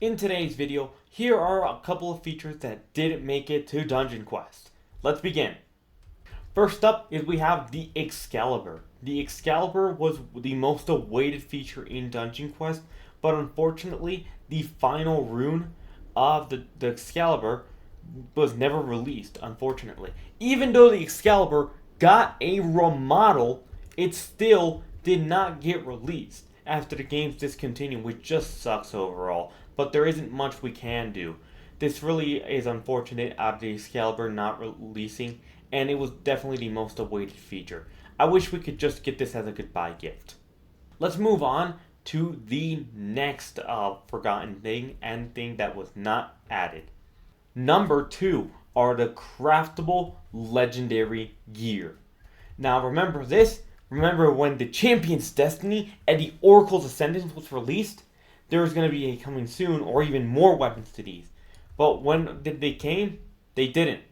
In today's video, here are a couple of features that didn't make it to Dungeon Quest. Let's begin. First up is we have the Excalibur. The Excalibur was the most awaited feature in Dungeon Quest, but unfortunately, the final rune of the Excalibur was never released, unfortunately. Even though the Excalibur got a remodel, it still did not get released after the game's discontinued, which just sucks overall, but there isn't much we can do. This really is unfortunate out of the Excalibur not releasing, and it was definitely the most awaited feature. I wish we could just get this as a goodbye gift. Let's move on to the next forgotten thing and thing that was not added. Number 2 are the craftable legendary gear. Now remember this. Remember when the Champion's Destiny and the Oracle's Ascendance was released? There was going to be a coming soon or even more weapons to these. But when did they came? They didn't.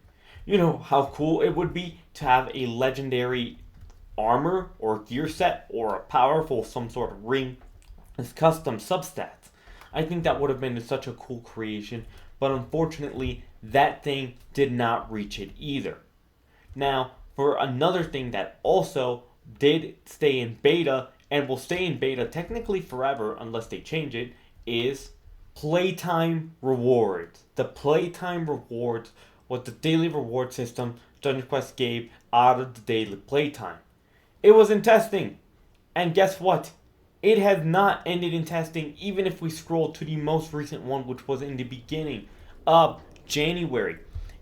You know how cool it would be to have a legendary armor or gear set or a powerful some sort of ring as custom substats. I think that would have been such a cool creation, but unfortunately that thing did not reach it either. Now, for another thing that also did stay in beta and will stay in beta technically forever unless they change it is playtime rewards. The playtime rewards was the daily reward system Dungeon Quest gave out of the daily playtime. It was in testing, and guess what? It has not ended in testing even if we scroll to the most recent one, which was in the beginning of January.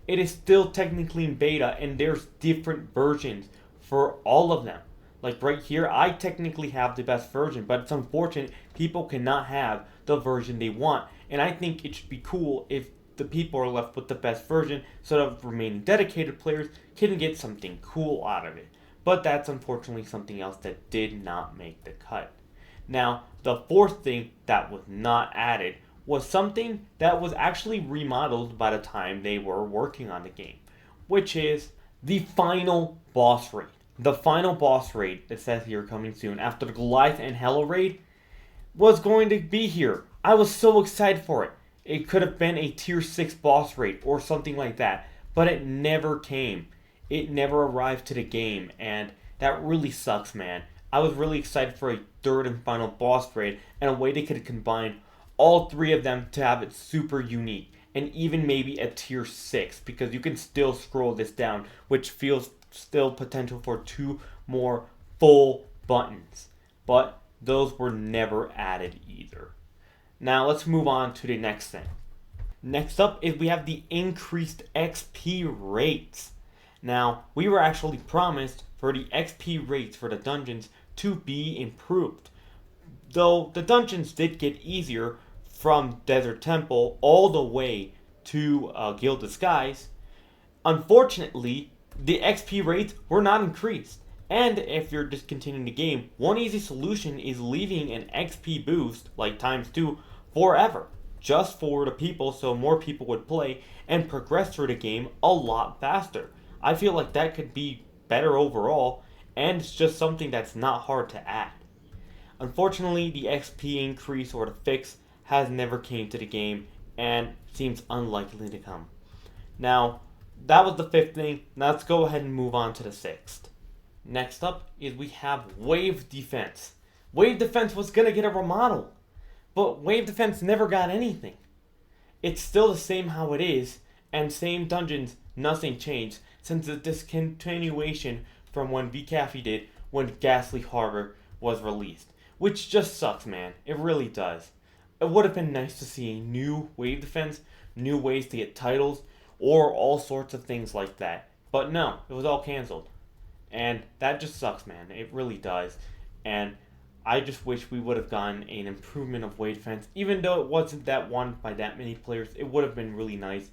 It is still technically in beta and there's different versions for all of them. Like right here, I technically have the best version, but it's unfortunate people cannot have the version they want. And I think it should be cool if the people are left with the best version so that remaining dedicated players can get something cool out of it. But that's unfortunately something else that did not make the cut. Now, the fourth thing that was not added was something that was actually remodeled by the time they were working on the game, which is the final boss raid. The final boss raid that says here coming soon after the Goliath and Hello raid was going to be here. I was so excited for it. It could have been a tier 6 boss raid or something like that, but it never came. It never arrived to the game, and that really sucks, man. I was really excited for a third and final boss raid and a way they could combine all three of them to have it super unique, and even maybe a tier 6, because you can still scroll this down, which feels still potential for 2 more full buttons, but those were never added either. Now let's move on to the next thing. Next up is we have the increased XP rates. Now, we were actually promised for the XP rates for the dungeons to be improved. Though the dungeons did get easier from Desert Temple all the way to Guild of Skies, unfortunately, the XP rates were not increased. And if you're discontinuing the game, one easy solution is leaving an XP boost, like ×2, forever. Just for the people so more people would play and progress through the game a lot faster. I feel like that could be better overall, and it's just something that's not hard to add. Unfortunately, the XP increase or the fix has never came to the game and seems unlikely to come. Now, that was the 5th thing. Now let's go ahead and move on to the 6th. Next up is we have Wave Defense. Wave Defense was going to get a remodel, but Wave Defense never got anything. It's still the same how it is, and same dungeons, nothing changed since the discontinuation from when VCafe did when Ghastly Harbor was released. Which just sucks, man. It really does. It would have been nice to see a new Wave Defense, new ways to get titles, or all sorts of things like that. But no, it was all cancelled. And that just sucks, man. It really does. And I just wish we would have gotten an improvement of Wave Defense. Even though it wasn't that wanted by that many players, it would have been really nice.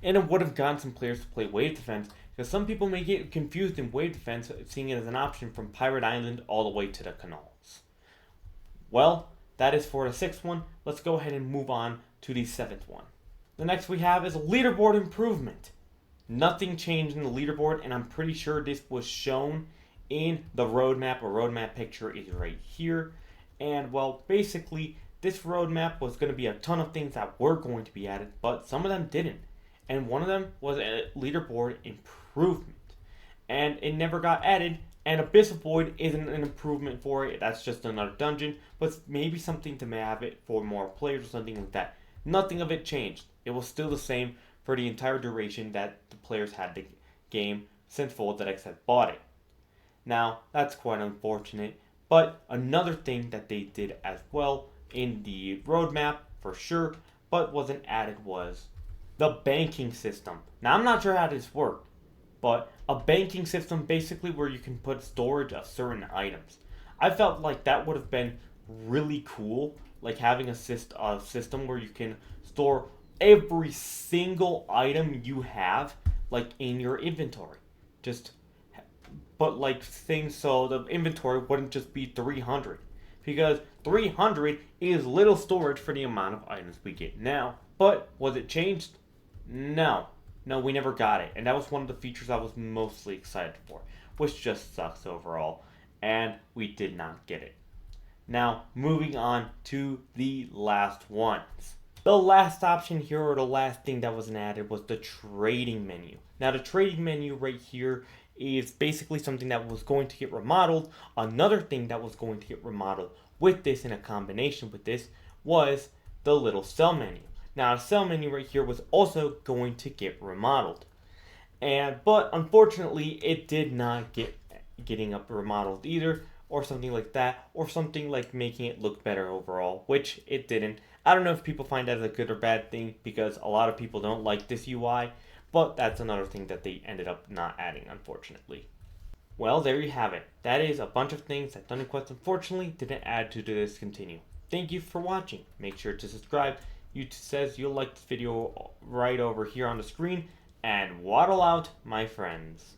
And it would have gotten some players to play Wave Defense, because some people may get confused in Wave Defense, seeing it as an option from Pirate Island all the way to the canals. Well, that is for the 6th one. Let's go ahead and move on to the 7th one. The next we have is leaderboard improvement. Nothing changed in the leaderboard, and I'm pretty sure this was shown in the roadmap. A roadmap picture is right here. And, well, basically, this roadmap was going to be a ton of things that were going to be added, but some of them didn't. And one of them was a leaderboard improvement. And it never got added, and Abyss Void isn't an improvement for it. That's just another dungeon, but maybe something to have it for more players or something like that. Nothing of it changed. It was still the same for the entire duration that the players had the game since Folded X had bought it. Now, that's quite unfortunate, but another thing that they did as well in the roadmap, for sure, but wasn't added was the banking system. Now, I'm not sure how this worked, but a banking system basically where you can put storage of certain items. I felt like that would have been really cool, like having a system where you can store every single item you have, like in your inventory. But like things so the inventory wouldn't just be 300, because 300 is little storage for the amount of items we get now. But was it changed? No, we never got it, and that was one of the features I was mostly excited for, which just sucks overall, and we did not get it. Now, moving on to the last ones. The last option here, or the last thing that wasn't added, was the trading menu. Now, the trading menu right here is basically something that was going to get remodeled. Another thing that was going to get remodeled with this, in a combination with this, was the little sell menu. Now, the sell menu right here was also going to get remodeled. But unfortunately, it did not getting up remodeled either, or something like that, or something like making it look better overall, which it didn't. I don't know if people find that as a good or bad thing, because a lot of people don't like this UI, but that's another thing that they ended up not adding, unfortunately. Well, there you have it. That is a bunch of things that Dungeon Quest unfortunately didn't add to Discontinue. Thank you for watching. Make sure to subscribe. YouTube says you'll like this video right over here on the screen, and waddle out, my friends.